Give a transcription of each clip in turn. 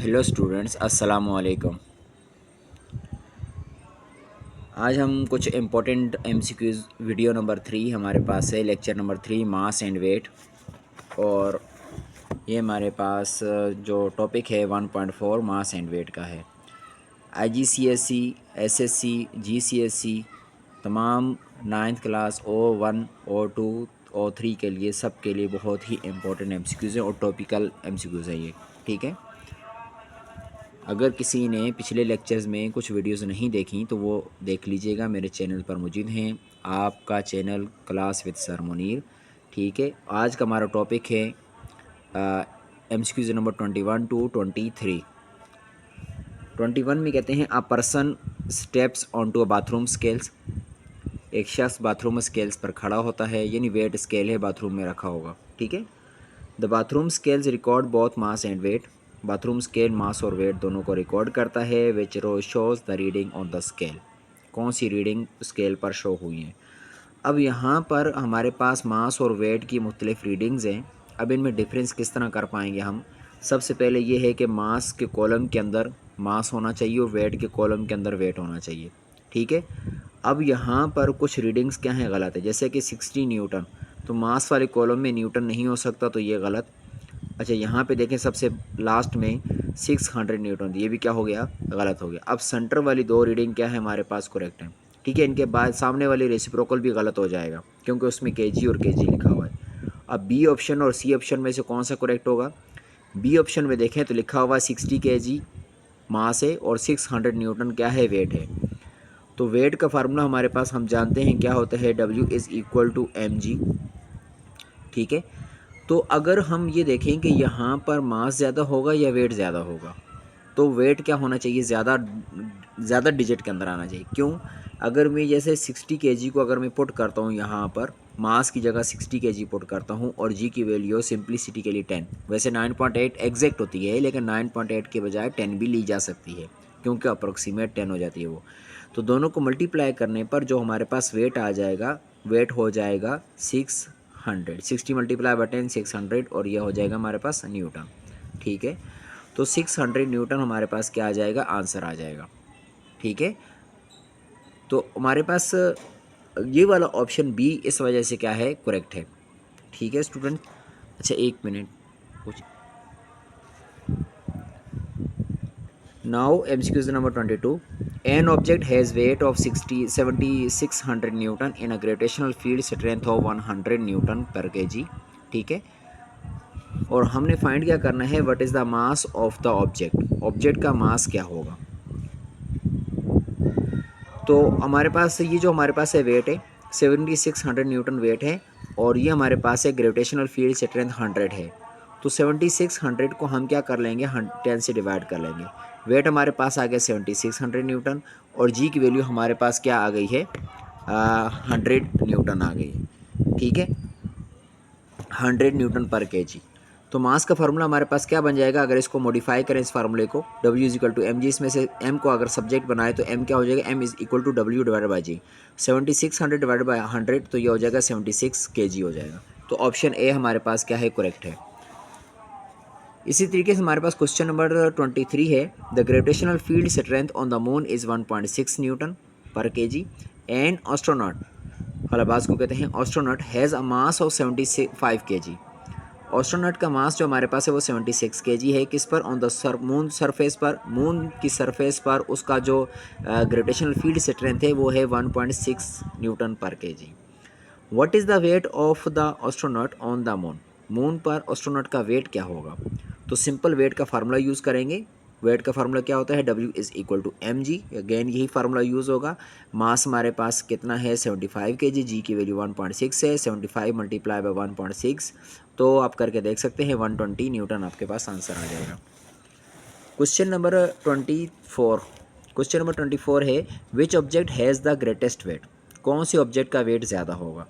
Hello students, अस्सलाम वालेकुम। आज हम कुछ इम्पोर्टेंट एमसीक्यूज़ वीडियो नंबर 3 हमारे पास है, lecture number 3 mass and weight. और ये हमारे पास जो टॉपिक है 1.4 मास एंड वेट का है। आईजीसीएसई, एसएससी, जीसीएसई तमाम 9th class O1, O2, O3 के लिए, सब के लिए बहुत ही इम्पोर्टेंट एमसीक्यूज़ हैं और टॉपिकल एमसीक्यूज़ हैं ये, ठीक है। अगर किसी ने पिछले लेक्चर्स में कुछ वीडियोस नहीं देखी तो वो देख लीजिएगा, मेरे चैनल पर मौजूद हैं। आपका channel class with sir Munir, ठीक है। आज का हमारा टॉपिक है एमसीक्यूज नंबर 21 टू 23। 21 में कहते हैं a person steps on to a bathroom scales. एक शख्स बाथरूम स्केल्स पर खड़ा होता है, यानी वेट स्केल है, बाथरूम में रखा होगा, ठीक है। The bathroom scales record both mass and weight. Bathroom scale mass और वेट दोनों को रिकॉर्ड करता है। Which row shows the reading on the scale. कौन सी रीडिंग स्केल पर शो हुई हैं। अब यहाँ पर हमारे पास मास और वेट की मुख्तलिफ रीडिंग्स हैं। अब इनमें डिफरेंस किस तरह कर पाएंगे हम। सबसे पहले ये है कि मास के कॉलम के अंदर मास होना चाहिए और वेट के कॉलम के अंदर वेट होना चाहिए, ठीक है। अब यहाँ पर कुछ रीडिंग्स क्या हैं, गलत है। जैसे कि 60 न्यूटन, तो मास वाले कॉलम में न्यूटन नहीं हो सकता, तो ये गलत। अच्छा, यहाँ पे देखें सबसे लास्ट में 600 न्यूटन, ये भी क्या हो गया, गलत हो गया। अब सेंटर वाली दो रीडिंग क्या है हमारे पास, करेक्ट है, ठीक है। इनके बाद सामने वाली रेसिप्रोकल भी गलत हो जाएगा क्योंकि उसमें केजी और केजी लिखा हुआ है। अब बी ऑप्शन और सी ऑप्शन में से कौन सा करेक्ट होगा। बी ऑप्शन में देखें तो लिखा हुआ 60 केजी मास है और 600 न्यूटन क्या है, वेट है। तो वेट का फार्मूला हमारे पास हम जानते हैं क्या होता है, W = mg, ठीक है। तो अगर हम ये देखें कि यहाँ पर मास ज़्यादा होगा या वेट ज़्यादा होगा, तो वेट क्या होना चाहिए, ज़्यादा डिजिट के अंदर आना चाहिए। क्यों, अगर मैं जैसे 60 केजी को अगर मैं पुट करता हूँ यहाँ पर, मास की जगह 60 केजी पुट करता हूँ और जी की वैल्यू सिंप्लिसिटी के लिए 10, वैसे 9.8 एग्जैक्ट होती है, लेकिन 9.8 के बजाय 10 भी ली जा सकती है क्योंकि अप्रोक्सीमेट 10 हो जाती है वो। तो दोनों को मल्टीप्लाई करने पर जो हमारे पास वेट आ जाएगा, वेट हो जाएगा 600। 60 मल्टीप्लाई बाय 10 600, और ये हो जाएगा हमारे पास न्यूटन, ठीक है। तो 600 न्यूटन हमारे पास क्या आ जाएगा, आंसर आ जाएगा, ठीक है। तो हमारे पास ये वाला ऑप्शन बी इस वजह से क्या है, करेक्ट है, ठीक है स्टूडेंट। अच्छा, एक मिनट कुछ। Now MCQs number 22। An object has weight of 7600 Newton in a gravitational field strength of 100 Newton पर केजी, ठीक है। और हमने फाइंड क्या करना है, what is the mass of the object. Object का मास क्या होगा। तो हमारे पास ये जो हमारे पास है वेट है 7600 न्यूटन वेट है, और ये हमारे पास है ग्रेविटेशनल फील्ड स्ट्रेंथ 100 है। तो 7600 को हम क्या कर लेंगे, 10 से डिवाइड कर लेंगे। वेट हमारे पास आ गया 7600 न्यूटन, और जी की वैल्यू हमारे पास क्या आ गई है, 100 न्यूटन आ गई है, ठीक है, 100 न्यूटन पर केजी। तो मास का फार्मूला हमारे पास क्या बन जाएगा, अगर इसको मॉडिफाई करें इस फार्मूले को, W = mg, इसमें से m को अगर सब्जेक्ट बनाए तो m क्या हो जाएगा, m = W/g। 7600 डिवाइड बाई 100, तो ये हो जाएगा 76 kg हो जाएगा। तो ऑप्शन ए हमारे पास क्या है, करेक्ट है। इसी तरीके से हमारे पास क्वेश्चन नंबर 23 है। The gravitational field strength on the moon is 1.6 Newton पर केजी एंड एस्ट्रोनॉट, हलाबाज को कहते हैं astronaut, has a mass of 75 KG. Astronaut का मास जो हमारे पास है वो 76 केजी है। किस पर, ऑन द मून सरफेस पर, मून की सरफेस पर उसका जो ग्रेविटेशनल फील्ड स्ट्रेंथ है वो है 1.6 न्यूटन पर KG. What is the weight of the astronaut on the moon. Moon पर एस्ट्रोनॉट का वेट क्या होगा। तो सिंपल वेट का फार्मूला यूज़ करेंगे। वेट का फार्मूला क्या होता है, W = mg। अगेन यही फार्मूला यूज़ होगा। मास हमारे पास कितना है, 75 केजी, जी की वैल्यू 1.6 है, 75 मल्टीप्लाई बाय 1.6, तो आप करके देख सकते हैं 120 न्यूटन आपके पास आंसर आ जाएगा। Question number 24। क्वेश्चन नंबर 24 है, which object has the greatest weight. कौन से ऑब्जेक्ट का वेट ज़्यादा होगा।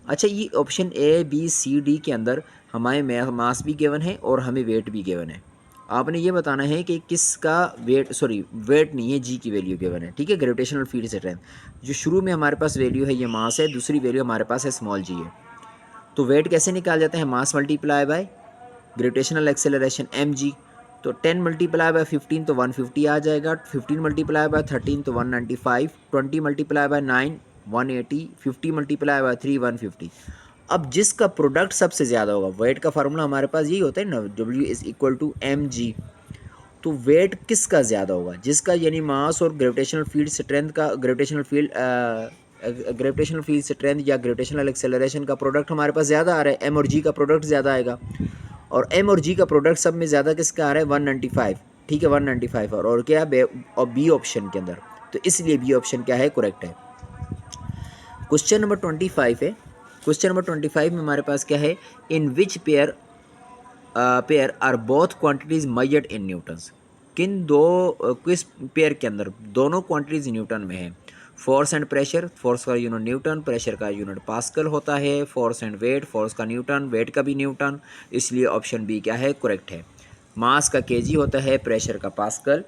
अच्छा, ये option A B C D के अंदर हमारे मास भी गिवन है और हमें वेट भी गिवन है। आपने ये बताना है कि किसका वेट, सॉरी वेट नहीं है, जी की वैल्यू गिवन है, ठीक है। ग्रेविटेशनल फील्ड स्ट्रेंथ जो शुरू में हमारे पास वैल्यू है ये मास है, दूसरी वैल्यू हमारे पास है स्मॉल जी है। तो वेट कैसे निकाल जाते हैं, मास multiply by gravitational acceleration mg। तो 10 मल्टीप्लाई बाय 15 तो 150 आ जाएगा, 15 मल्टीप्लाई बाय 13 तो 195, 20 मल्टीप्लाई बाय 9 180, 50 मल्टीप्लाई बाय 3 150। अब जिसका प्रोडक्ट सबसे ज़्यादा होगा, वेट का फार्मूला हमारे पास यही होता है ना, W is equal to mg। तो वेट किसका ज़्यादा होगा, जिसका यानी मास और ग्रेविटेशनल फील्ड स्ट्रेंथ का ग्रेविटेशनल फील्ड स्ट्रेंथ या ग्रेविटेशनल एक्सेलरेशन का प्रोडक्ट हमारे पास ज़्यादा आ रहा है, एम और जी का प्रोडक्ट ज़्यादा आएगा। और एम और जी का प्रोडक्ट सब में ज़्यादा किसका आ रहा है, 195, ठीक है 195। और क्या और बी ऑप्शन के अंदर, तो इसलिए बी ऑप्शन क्या है, करेक्ट है। क्वेश्चन नंबर 25 है। क्वेश्चन नंबर 25 में हमारे पास क्या है, in which pair are both quantities measured in newtons. किस पेयर के अंदर दोनों क्वांटिटीज न्यूटन में है। फोर्स एंड प्रेशर, फोर्स का यूनिट न्यूटन, प्रेशर का यूनिट पास्कल होता है। फोर्स एंड वेट, फोर्स का न्यूटन, वेट का भी न्यूटन, इसलिए ऑप्शन बी क्या है, करेक्ट है। मास का केजी होता है, प्रेशर का पास्कल,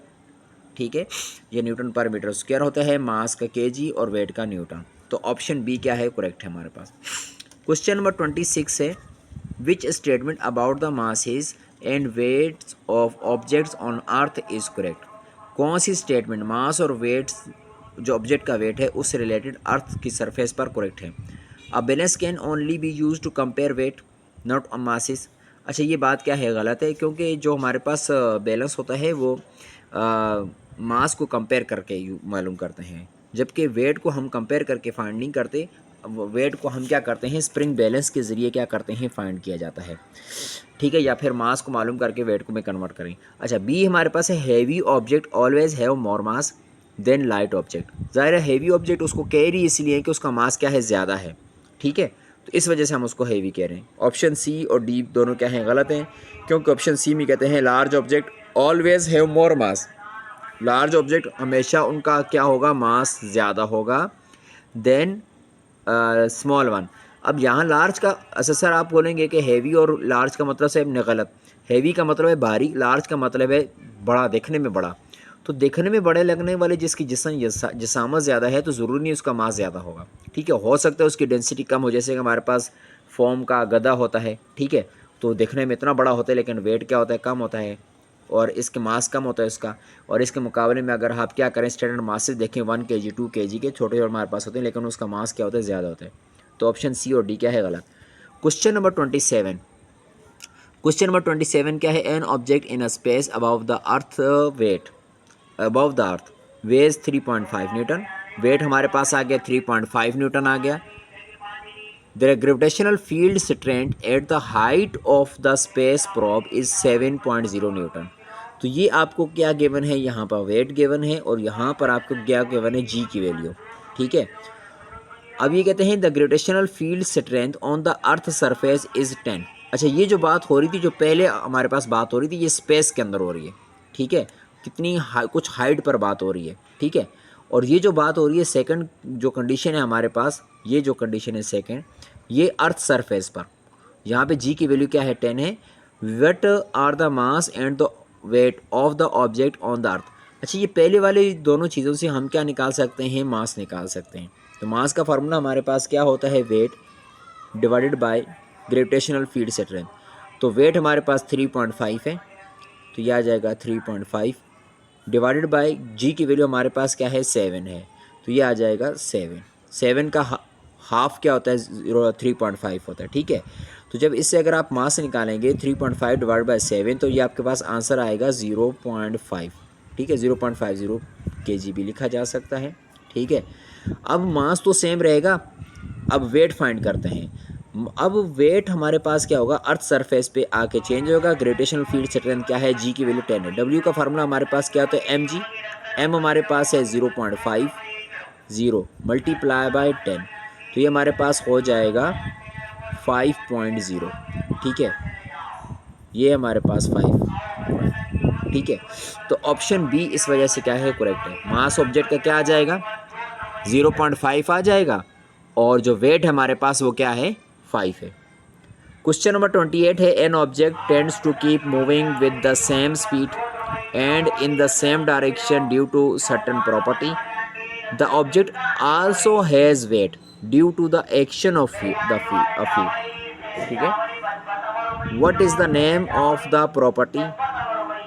ठीक है, ये न्यूटन पर मीटर स्क्वायर होता है, मास का केजी और वेट का न्यूटन, तो ऑप्शन बी क्या है, करेक्ट है हमारे पास। क्वेश्चन नंबर 26 है, which statement about the masses and weights of objects on earth is correct. कौन सी स्टेटमेंट मास और वेट्स जो ऑब्जेक्ट का वेट है उससे रिलेटेड अर्थ की सरफेस पर करेक्ट है। A balance can only be use to compare weight not a masses. अच्छा ये बात क्या है, गलत है, क्योंकि जो हमारे पास बैलेंस होता है वो मास को कंपेयर करके मालूम करते हैं, जबकि वेट को हम कंपेयर करके फाइंड नहीं करते। वेट को हम क्या करते हैं, स्प्रिंग बैलेंस के ज़रिए क्या करते हैं, फाइंड किया जाता है, ठीक है, या फिर मास को मालूम करके वेट को में कन्वर्ट करें। अच्छा बी हमारे पास है, heavy object always have more mass than light object. ज़ाहिर है हैवी ऑब्जेक्ट उसको कैरी इसलिए कि उसका मास क्या है, ज़्यादा है, ठीक है, तो इस वजह से हम उसको हैवी कह रहे हैं। ऑप्शन सी और डी दोनों क्या हैं, गलत हैं, क्योंकि ऑप्शन सी में कहते हैं large object always have more mass. Large object हमेशा उनका क्या होगा, मास ज़्यादा होगा देन स्मॉल वन। अब यहाँ लार्ज का, अच्छा सर आप बोलेंगे कि हैवी और लार्ज का मतलब से गलत। हैवी का मतलब है भारी, लार्ज का मतलब है बड़ा, देखने में बड़ा। तो देखने में बड़े लगने वाले जिसकी जिसामत ज़्यादा है तो ज़रूरी नहीं उसका मास ज़्यादा होगा, ठीक है, हो सकता है उसकी डेंसिटी कम हो, जैसे कि हमारे पास फोम का गदा होता है, ठीक है, तो देखने में इतना बड़ा होता है लेकिन वेट क्या होता है, कम होता है, और इसके मास कम होता है इसका। और इसके मुकाबले में अगर आप क्या करें, स्टैंडर्ड मासेस देखें 1 kg 2 kg के छोटे और हमारे पास होते हैं, लेकिन उसका मास क्या होता है, ज़्यादा होता है। तो ऑप्शन सी और डी क्या है, गलत। Question number 27। क्वेश्चन नंबर 27 क्या है, an object in a space above the earth weight above the earth weighs 3.5 newton. Weight हमारे पास आ गया 3.5 न्यूटन आ गया। The gravitational field strength at the height of the space probe is 7.0 newton. तो ये आपको क्या गिवन है, यहाँ पर वेट गिवन है और यहाँ पर आपको क्या गिवन है, जी की वैल्यू, ठीक है। अब ये कहते हैं the gravitational field strength on the earth surface is 10। अच्छा ये जो बात हो रही थी, जो पहले हमारे पास बात हो रही थी, ये स्पेस के अंदर हो रही है, ठीक है, कितनी कुछ हाइट पर बात हो रही है, ठीक है। और ये जो बात हो रही है सेकंड जो कंडीशन है हमारे पास, ये जो कंडीशन है सेकंड, ये अर्थ सरफेस पर, यहाँ पे जी की वैल्यू क्या है, 10 है। What are the mass and the weight of the object on the earth. अच्छा ये पहले वाली दोनों चीज़ों से हम क्या निकाल सकते हैं, मास निकाल सकते हैं। तो मास का फार्मूला हमारे पास क्या होता है, weight divided by gravitational field strength. तो वेट हमारे पास 3.5 है, तो यह आ जाएगा 3.5 डिवाइडेड बाय जी की वैल्यू हमारे पास क्या है, 7 है, तो ये आ जाएगा 7 का हाफ क्या होता है, 3.5 होता है, ठीक है। तो जब इससे अगर आप मास निकालेंगे 3.5 डिवाइड बाय 7, तो ये आपके पास आंसर आएगा 0.5, ठीक है, 0.50 kg भी लिखा जा सकता है, ठीक है। अब मास तो सेम रहेगा, अब वेट फाइंड करते हैं। अब वेट हमारे पास क्या होगा, अर्थ सरफेस पे आके चेंज होगा। ग्रेविटेशनल फील्ड स्ट्रेंथ क्या है, जी की वैल्यू 10 है। डब्ल्यू का फार्मूला हमारे पास क्या होता है, mg। एम हमारे पास है 0.50 मल्टीप्लाई बाय 10, तो ये हमारे पास हो जाएगा 5.0, ठीक है, ये हमारे पास 5, ठीक है। तो ऑप्शन बी इस वजह से क्या है, करेक्ट है। मास ऑब्जेक्ट का क्या आ जाएगा, 0.5 आ जाएगा, और जो वेट हमारे पास वो क्या है, 5 है। क्वेश्चन नंबर 28 है, an object tends to keep moving with the same speed and in the same direction due to certain property. The object also has weight due to the action of the field, ठीक है। What is the name of the property.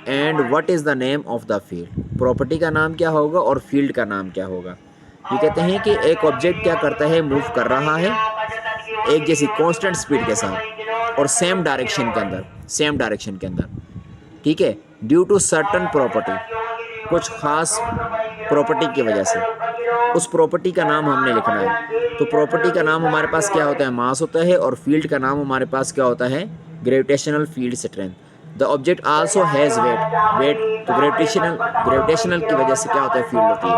And what is the name of the field. Property का नाम क्या होगा और field का नाम क्या होगा। ये कहते हैं कि एक ऑब्जेक्ट क्या करता है, मूव कर रहा है एक जैसी कांस्टेंट स्पीड के साथ और सेम डायरेक्शन के अंदर, ठीक है, ड्यू टू सर्टन प्रॉपर्टी, कुछ खास प्रॉपर्टी की वजह से। उस प्रॉपर्टी का नाम हमने लिखना है। तो प्रॉपर्टी का नाम हमारे पास क्या होता है, मास होता है, और फील्ड का नाम हमारे पास क्या होता है, gravitational field strength. The object also has wait तो ग्रेविटेशनल की वजह से क्या होता है, फील्ड होती है।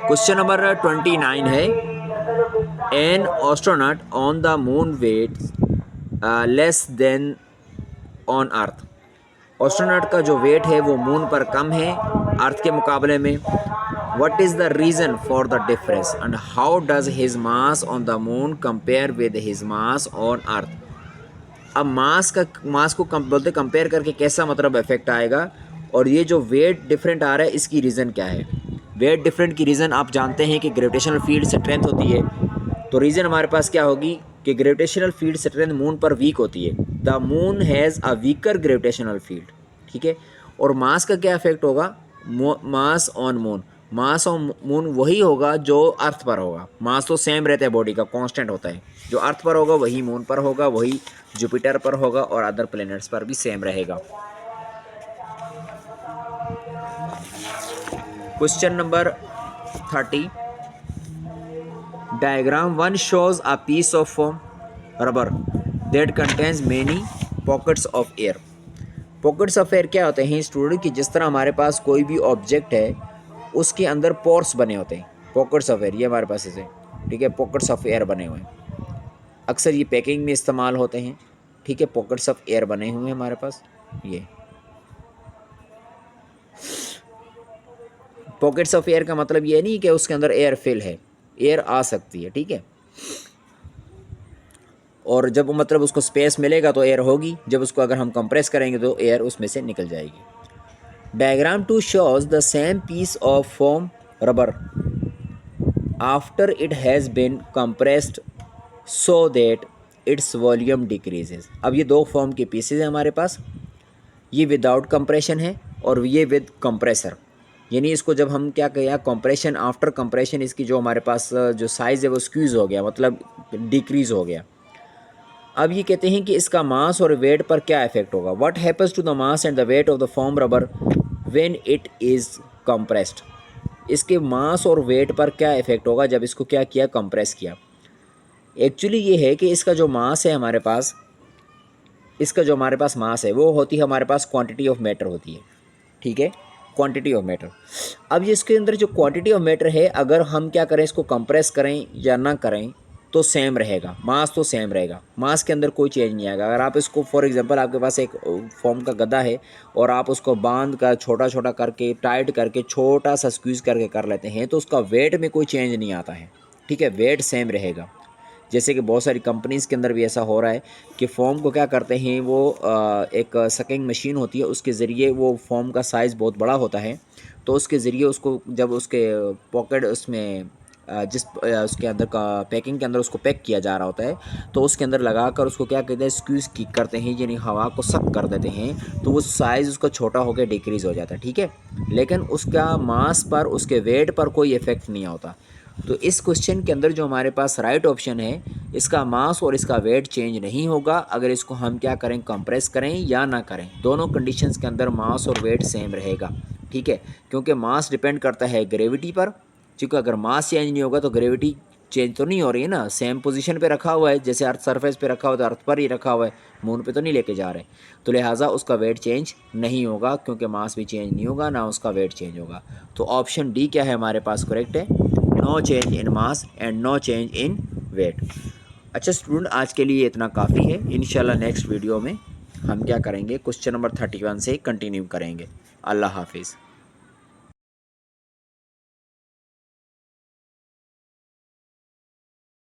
क्वेश्चन नंबर 29 है, an astronaut on the moon weighs less than on earth. Astronaut का जो वेट है वो मून पर कम है अर्थ के मुकाबले में। What is the reason for the difference and how does his mass on the moon compare with his mass on earth. अब मास को बोलते कंपेयर करके कैसा मतलब इफेक्ट आएगा, और ये जो वेट डिफरेंट आ रहा है इसकी रीज़न क्या है। वेट डिफरेंट की रीज़न आप जानते हैं कि ग्रेविटेशनल फील्ड स्ट्रेंथ होती है। तो रीज़न हमारे पास क्या होगी कि ग्रेविटेशनल फील्ड स्ट्रेंथ मून पर वीक होती है। The moon has a weaker gravitational field, ठीक है। और मास का क्या इफेक्ट होगा, mass on moon. Mass on moon वही होगा जो अर्थ पर होगा। मास तो सेम रहता है, बॉडी का कांस्टेंट होता है। जो अर्थ पर होगा वही मून पर होगा, वही जुपिटर पर होगा, और अदर प्लैनेट्स पर भी सेम रहेगा। Question number 30, diagram 1 shows a piece of foam rubber that contains many pockets of air। Pockets of air क्या होते हैं स्टूडेंट, कि जिस तरह हमारे पास कोई भी ऑब्जेक्ट है उसके अंदर पोर्स बने होते हैं। पॉकेट्स ऑफ एयर ये हमारे पास ऐसे, ठीक है, पॉकेट्स ऑफ एयर बने हुए हैं। अक्सर ये पैकिंग में इस्तेमाल होते हैं, ठीक है। पॉकेट्स ऑफ एयर बने हुए हैं हमारे पास। ये पॉकेट्स ऑफ एयर का मतलब ये नहीं कि उसके अंदर एयर फिल है, एयर आ सकती है, ठीक है। और जब मतलब उसको स्पेस मिलेगा तो एयर होगी, जब उसको अगर हम कंप्रेस करेंगे तो एयर उसमें से निकल जाएगी। Diagram 2 shows the same piece of foam rubber after it has been compressed so that its volume decreases। अब ये दो फॉर्म के पीसेज हैं हमारे पास, ये विदाउट कंप्रेशन है और ये विद कंप्रेसर। यानी इसको जब हम क्या किया, कंप्रेशन, आफ्टर कंप्रेशन इसकी जो हमारे पास जो साइज़ है वो स्क्यूज़ हो गया, मतलब डिक्रीज़ हो गया। अब ये कहते हैं कि इसका मास और वेट पर क्या इफेक्ट होगा। What happens to the mass and the weight of the foam rubber when it is compressed. इसके मास और वेट पर क्या इफेक्ट होगा जब इसको क्या किया, कंप्रेस किया। एक्चुअली ये है कि इसका जो मास है हमारे पास, इसका जो हमारे पास मास है वो होती है हमारे पास क्वांटिटी ऑफ मैटर होती है, ठीक है, क्वांटिटी ऑफ मैटर। अब ये इसके अंदर जो क्वांटिटी ऑफ मैटर है, अगर हम क्या करें, इसको कंप्रेस करें या ना करें तो सेम रहेगा, मास तो सेम रहेगा, मास के अंदर कोई चेंज नहीं आएगा। अगर आप इसको फॉर एग्जांपल आपके पास एक फॉर्म का गद्दा है और आप उसको बांध कर छोटा छोटा करके टाइट करके छोटा सा स्क्वीज़ करके कर लेते हैं तो उसका वेट में कोई चेंज नहीं आता है, ठीक है, वेट सेम रहेगा। जैसे कि बहुत सारी कंपनीज़ के अंदर भी ऐसा हो रहा है कि फॉर्म को क्या करते हैं, वो एक सकिंग मशीन होती है, उसके ज़रिए वो फॉर्म का साइज़ बहुत बड़ा होता है, तो उसके ज़रिए उसको जब उसके पॉकेट उसमें जिस उसके अंदर का पैकिंग के अंदर उसको पैक किया जा रहा होता है, तो उसके अंदर लगाकर उसको क्या कहते हैं, स्क्वीज़ किक करते हैं, यानी हवा को सक कर देते हैं, तो वो साइज़ उसका छोटा होकर डिक्रीज़ हो जाता है, ठीक है। लेकिन उसका मास पर, उसके वेट पर कोई इफ़ेक्ट नहीं होता। तो इस क्वेश्चन के अंदर जो हमारे पास राइट ऑप्शन है, इसका मास और इसका वेट चेंज नहीं होगा अगर इसको हम क्या करें, कंप्रेस करें या ना करें। दोनों कंडीशंस के अंदर मास और वेट सेम रहेगा, ठीक है, क्योंकि मास डिपेंड करता है ग्रेविटी पर। क्योंकि अगर मास चेंज नहीं होगा तो ग्रेविटी चेंज तो नहीं हो रही है ना, सेम पोजीशन पे रखा हुआ है, जैसे अर्थ सरफेस पे रखा हुआ है तो अर्थ पर ही रखा हुआ है, मून पे तो नहीं लेके जा रहे, तो लिहाजा उसका वेट चेंज नहीं होगा, क्योंकि मास भी चेंज नहीं होगा ना उसका वेट चेंज होगा। तो ऑप्शन डी क्या है हमारे पास, करेक्ट है, no change in mass and no change in weight. अच्छा स्टूडेंट, आज के लिए इतना काफ़ी है। इंशाल्लाह नेक्स्ट वीडियो में हम क्या करेंगे, क्वेश्चन नंबर 31 से कंटिन्यू करेंगे। अल्लाह हाफिज़।